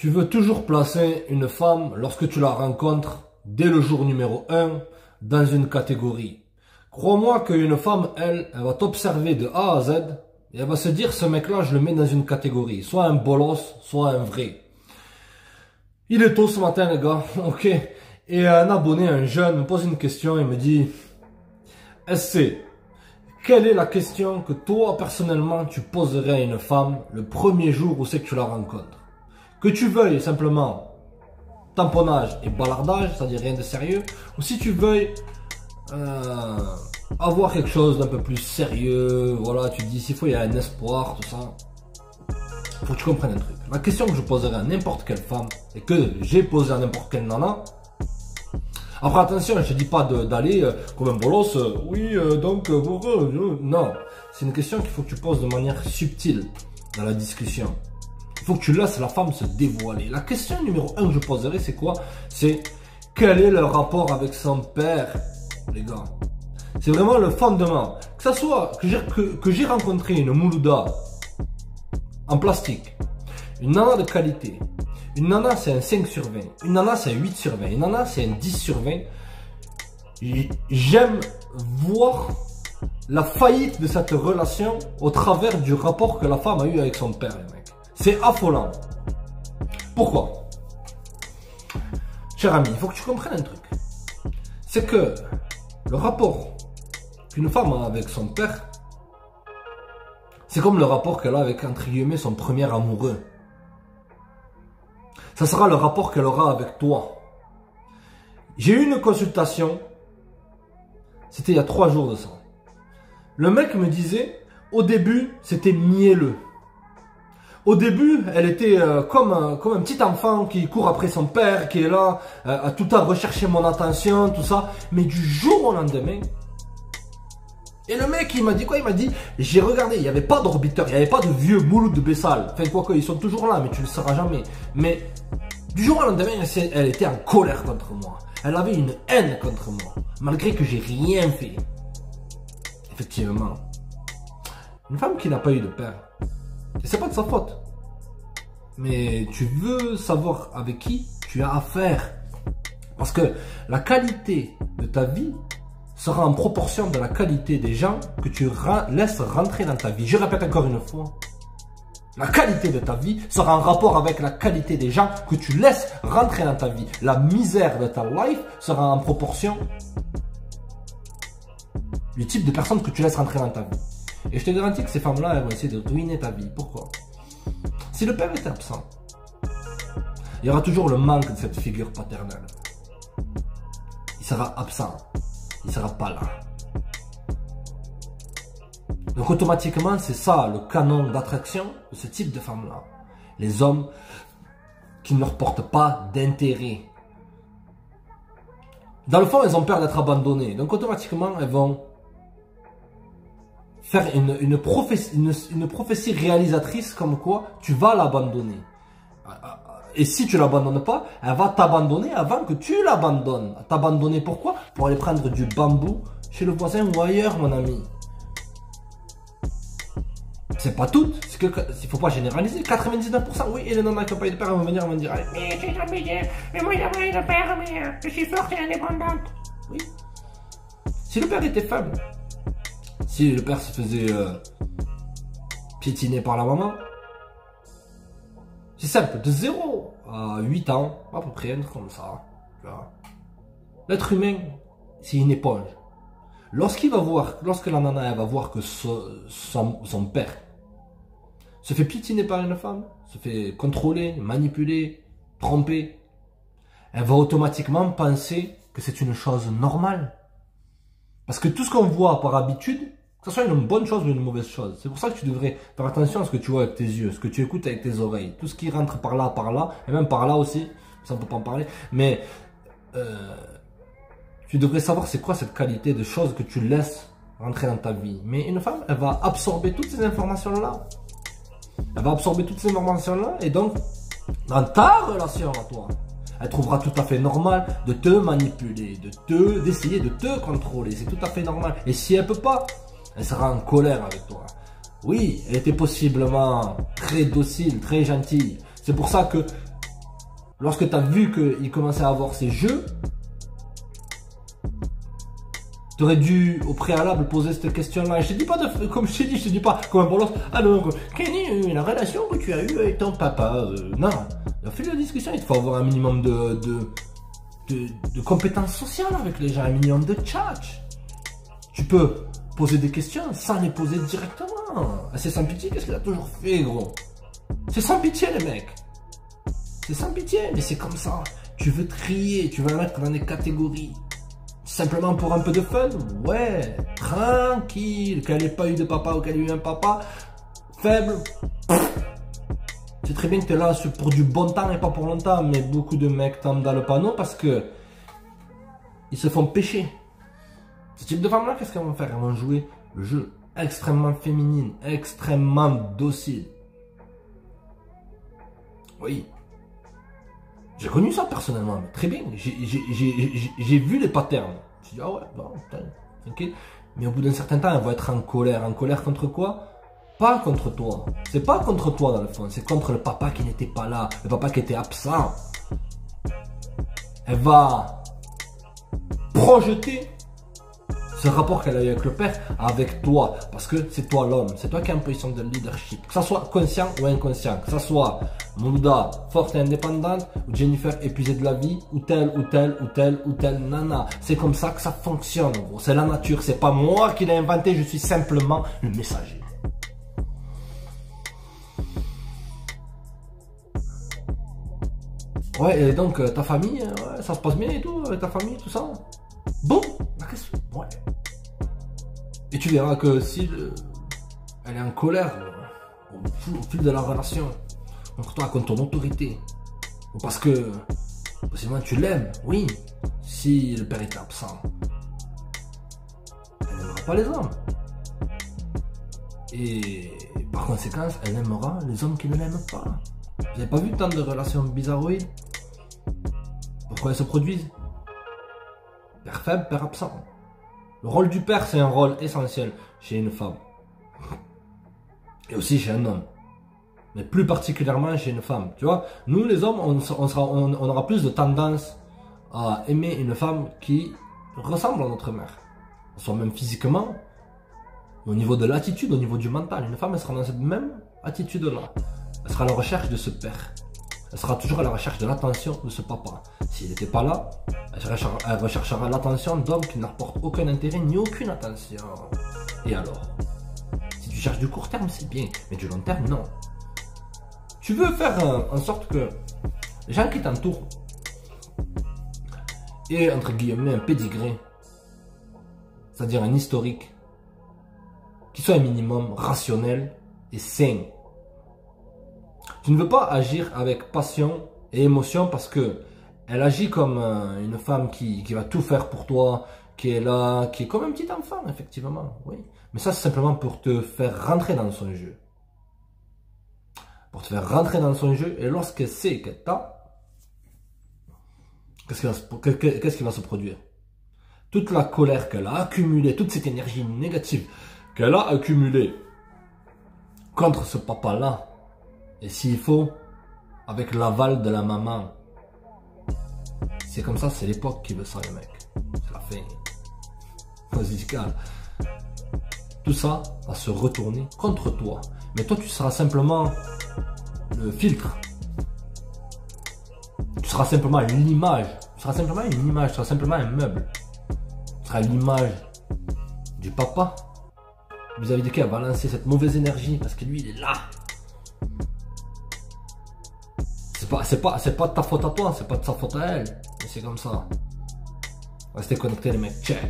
Tu veux toujours placer une femme lorsque tu la rencontres dès le jour numéro 1 dans une catégorie. Crois-moi qu'une femme, elle va t'observer de A à Z et elle va se dire ce mec-là, je le mets dans une catégorie. Soit un bolos, soit un vrai. Il est tôt ce matin les gars, ok. Et un abonné, un jeune, me pose une question et me dit SC, quelle est la question que toi personnellement tu poserais à une femme le premier jour où c'est que tu la rencontres? Que tu veuilles simplement tamponnage et balardage, c'est-à-dire rien de sérieux, ou si tu veuilles avoir quelque chose d'un peu plus sérieux, voilà, tu te dis s'il faut il y a un espoir, tout ça. Faut que tu comprennes un truc. La question que je poserais à n'importe quelle femme, et que j'ai posé à n'importe quelle nana, après attention, je te dis pas d'aller comme un bolos, oui, non. C'est une question qu'il faut que tu poses de manière subtile dans la discussion. Il faut que tu laisses la femme se dévoiler. La question numéro 1 que je poserai, c'est quoi? C'est quel est le rapport avec son père, les gars? C'est vraiment le fondement. Que ça soit que j'ai rencontré une Moulouda en plastique, une nana de qualité, une nana c'est un 5 sur 20, une nana c'est un 8 sur 20, une nana c'est un 10 sur 20. J'aime voir la faillite de cette relation au travers du rapport que la femme a eu avec son père, les mecs. C'est affolant. Pourquoi? Cher ami, il faut que tu comprennes un truc. C'est que le rapport qu'une femme a avec son père, c'est comme le rapport qu'elle a avec, entre guillemets, son premier amoureux. Ça sera le rapport qu'elle aura avec toi. J'ai eu une consultation, c'était il y a 3 jours de ça. Le mec me disait, au début, c'était mielleux. Au début, elle était comme un petit enfant qui court après son père, qui est là, à tout à rechercher mon attention, tout ça. Mais du jour au lendemain, et le mec, il m'a dit quoi? Il m'a dit, j'ai regardé, il n'y avait pas d'orbiteur, il n'y avait pas de vieux Mouloud de Bessal. Enfin, quoique, ils sont toujours là, mais tu ne le sauras jamais. Mais du jour au lendemain, elle était en colère contre moi. Elle avait une haine contre moi, malgré que j'ai rien fait. Effectivement. Une femme qui n'a pas eu de père, et c'est pas de sa faute. Mais tu veux savoir avec qui tu as affaire. Parce que la qualité de ta vie sera en proportion de la qualité des gens que tu laisses rentrer dans ta vie. Je répète encore une fois. La qualité de ta vie sera en rapport avec la qualité des gens que tu laisses rentrer dans ta vie. La misère de ta life sera en proportion du type de personne que tu laisses rentrer dans ta vie. Et je te garantis que ces femmes-là, elles vont essayer de ruiner ta vie. Pourquoi? Si le père était absent, il y aura toujours le manque de cette figure paternelle. Il sera absent. Il ne sera pas là. Donc automatiquement, c'est ça le canon d'attraction de ce type de femmes-là. Les hommes qui ne leur portent pas d'intérêt. Dans le fond, elles ont peur d'être abandonnées. Donc automatiquement, elles vont faire une prophétie réalisatrice comme quoi tu vas l'abandonner. Et si tu ne l'abandonnes pas, elle va t'abandonner avant que tu l'abandonnes. T'abandonner pourquoi? Pour aller prendre du bambou chez le voisin ou ailleurs, mon ami. C'est pas toutes, il ne faut pas généraliser. 99%, oui, et les nanas qui n'ont pas eu de père vont venir me dire mais moi j'ai pas eu de père, mais je suis forte et indépendante. Oui. Si le père était faible, si le père se faisait piétiner par la maman, c'est simple, de 0 à 8 ans, à peu près, comme ça. L'être humain, c'est une éponge. Lorsque la nana elle va voir que son père se fait piétiner par une femme, se fait contrôler, manipuler, tromper, elle va automatiquement penser que c'est une chose normale. Parce que tout ce qu'on voit par habitude, que ce soit une bonne chose ou une mauvaise chose, c'est pour ça que tu devrais faire attention à ce que tu vois avec tes yeux, ce que tu écoutes avec tes oreilles, tout ce qui rentre par là, et même par là aussi, ça on peut pas en parler, mais tu devrais savoir c'est quoi cette qualité de choses que tu laisses rentrer dans ta vie. Mais une femme, elle va absorber toutes ces informations-là. Elle va absorber toutes ces informations-là et donc, dans ta relation à toi, elle trouvera tout à fait normal de te manipuler, d'essayer de te contrôler. C'est tout à fait normal. Et si elle peut pas, elle sera en colère avec toi. Oui, elle était possiblement très docile, très gentille. C'est pour ça que lorsque tu as vu qu'il commençait à avoir ses jeux, tu aurais dû au préalable poser cette question-là. Et je te dis pas, comme je t'ai dit, je te dis pas comme un bolos. Alors, Kenny, la relation que tu as eue avec ton papa, non. Au fil de la discussion, il faut avoir un minimum de compétences sociales avec les gens, un minimum de tchatch. Tu peux poser des questions sans les poser directement. C'est sans pitié, qu'est-ce qu'il a toujours fait, gros? C'est sans pitié, les mecs. C'est sans pitié, mais c'est comme ça. Tu veux trier, tu veux la mettre dans des catégories. Simplement pour un peu de fun? Ouais, tranquille. Qu'elle n'ait pas eu de papa ou qu'elle ait eu un papa faible. C'est très bien que tu es là pour du bon temps et pas pour longtemps, mais beaucoup de mecs tombent dans le panneau parce que ils se font pécher. Ce type de femmes-là, qu'est-ce qu'elles vont faire? Elles vont jouer le jeu extrêmement féminine, extrêmement docile. Oui. J'ai connu ça personnellement, mais très bien. J'ai vu les patterns. Je me suis dit, ah ouais, bon, tranquille. Mais au bout d'un certain temps, elle va être en colère. En colère contre quoi? Pas contre toi. C'est pas contre toi dans le fond. C'est contre le papa qui n'était pas là. Le papa qui était absent. Elle va projeter ce rapport qu'elle a eu avec le père, avec toi. Parce que c'est toi l'homme. C'est toi qui es en position de leadership. Que ça soit conscient ou inconscient. Que ça soit Moulouda forte et indépendante, ou Jennifer épuisée de la vie, ou telle nana. C'est comme ça que ça fonctionne. C'est la nature. C'est pas moi qui l'ai inventé. Je suis simplement le messager. Ouais, et donc ta famille, ouais, ça se passe bien et tout, ta famille, tout ça. Bon, la question, ouais. Et tu verras que si elle est en colère au fil de la relation, contre toi, contre ton autorité, ou parce que possiblement tu l'aimes, oui, si le père est absent, elle n'aimera pas les hommes. Et par conséquent, elle aimera les hommes qui ne l'aiment pas. Vous n'avez pas vu tant de relations bizarroïdes? Pourquoi elles se produisent? Père faible, père absent. Le rôle du père, c'est un rôle essentiel chez une femme. Et aussi chez un homme. Mais plus particulièrement chez une femme. Tu vois, nous les hommes, on aura plus de tendance à aimer une femme qui ressemble à notre mère. Soit même physiquement, au niveau de l'attitude, au niveau du mental. Une femme, elle sera dans cette même attitude-là. Elle sera à la recherche de ce père. Elle sera toujours à la recherche de l'attention de ce papa. S'il n'était pas là, elle recherchera l'attention d'hommes qui n'apportent aucun intérêt ni aucune attention. Et alors? Si tu cherches du court terme, c'est bien. Mais du long terme, non. Tu veux faire en sorte que les gens qui t'entourent aient, entre guillemets, un pédigré. C'est-à-dire un historique. Qui soit un minimum rationnel et sain. Tu ne veux pas agir avec passion et émotion parce que elle agit comme une femme qui va tout faire pour toi, qui est là, qui est comme un petit enfant, effectivement, oui. Mais ça, c'est simplement pour te faire rentrer dans son jeu. Pour te faire rentrer dans son jeu, et lorsqu'elle sait qu'elle t'a, qu'est-ce qui va se produire? Toute la colère qu'elle a accumulée, toute cette énergie négative qu'elle a accumulée contre ce papa-là, et s'il faut, avec l'aval de la maman. C'est comme ça, c'est l'époque qui veut ça, les mecs. C'est la fin. Musicale. Tout ça va se retourner contre toi. Mais toi, tu seras simplement le filtre. Tu seras simplement l'image. Tu seras simplement une image. Tu seras simplement un meuble. Tu seras l'image du papa vis-à-vis de qui elle va lancer cette mauvaise énergie. Parce que lui, il est là. C'est pas de ta faute à toi, c'est pas de sa faute à elle. Mais c'est comme ça. Restez connectés les mecs. Check.